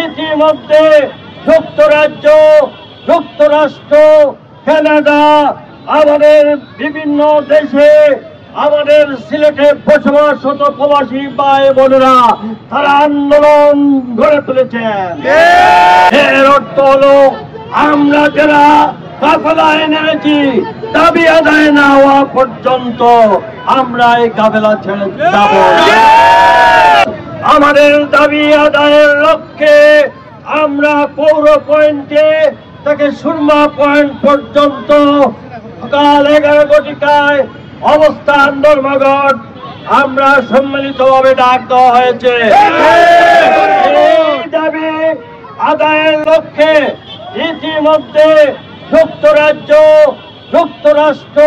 ইতিমধ্যে যুক্তরাজ্য, যুক্তরাষ্ট্র, কানাডা, আমাদের বিভিন্ন দেশে আমাদের সিলেটে বসবাসরত প্রবাসী ভাই বোনেরা তারা আন্দোলন গড়ে তুলেছেন। এর অর্থ হলো আমরা যারা কাফেলায় নেমেছি দাবি আদায় না হওয়া পর্যন্ত আমরা এই কাফেলা ছেড়ে যাব। আমাদের দাবি আদায়ের লক্ষ্যে আমরা পৌর পয়েন্টে থেকে সুরমা পয়েন্ট পর্যন্ত সকাল 11 ঘটিকায় অবস্থান ধর্মঘট আমরা সম্মিলিতভাবে ডাক দেওয়া হয়েছে। এই দাবি আদায়ের লক্ষ্যে ইতিমধ্যে যুক্তরাজ্য, যুক্তরাষ্ট্র,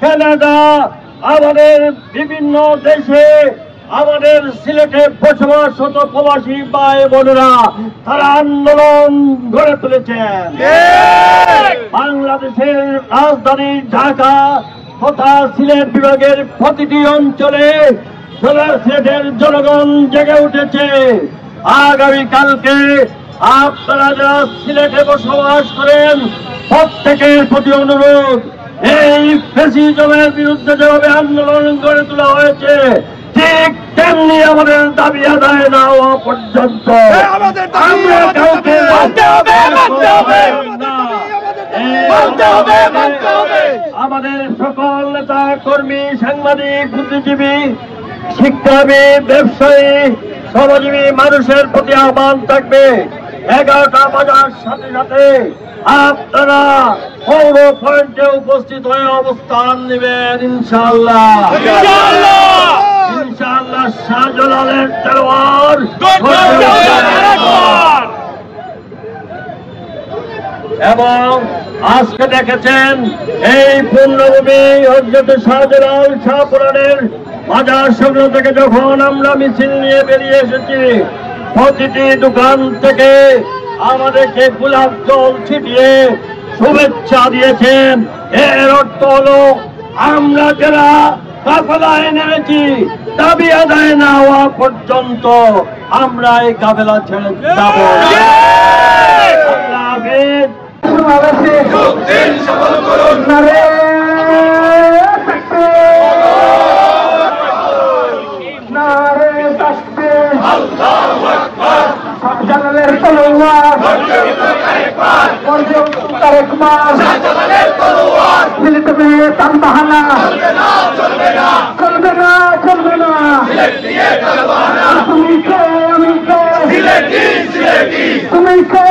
কানাডা, আমাদের বিভিন্ন দেশে আমাদের সিলেটে বসবাসরত প্রবাসী ভাই বোনেরা তারা আন্দোলন গড়ে তুলেছেন। বাংলাদেশের রাজধানী ঢাকা তথা সিলেট বিভাগের প্রতিটি অঞ্চলে সিলেটের জনগণ জেগে উঠেছে। আগামীকালকে আপনারা যারা সিলেটে বসবাস করেন প্রত্যেকের প্রতি অনুরোধ, এই ফ্যাসিজমের বিরুদ্ধে যেভাবে আন্দোলন গড়ে তোলা হয়েছে ঠিক তেমনি আমাদের দাবি আদায় না হওয়া পর্যন্ত আমরা কাউকে আমাদের সকল নেতা কর্মী, সাংবাদিক, বুদ্ধিজীবী, শিক্ষাবিদ, ব্যবসায়ী, শ্রমজীবী মানুষের প্রতি আহ্বান থাকবে 11টা বাজার সাথে সাথে আপনারা পৌর পয়েন্টে উপস্থিত হয়ে অবস্থান নেবেন ইনশাআল্লাহ। ইনশাআল্লাহ শাহজালালের তলোয়ার এবং আজকে দেখেছেন এই পূর্ণভূমি হযরত শাহজালাল শাহপুরানের বাজার সংগ্রহ থেকে যখন আমরা মিছিল নিয়ে বেরিয়ে এসেছি প্রতিটি দোকান থেকে আমাদেরকে গোলাপ জল ছিটিয়ে শুভেচ্ছা দিয়েছেন। এর অর্থ হলো আমরা যারা কাফেলায় নেমেছি দাবি আদায় না হওয়া পর্যন্ত আমরা এই কাফেলা ছেড়ে যাব। আল্লাহ হাফেজ। শাহজালালের তলোয়ার মিলিত হয়ে তানবাহানা চলবে না, চলবে না। তুমি কে, আমি কে, তুমি কে,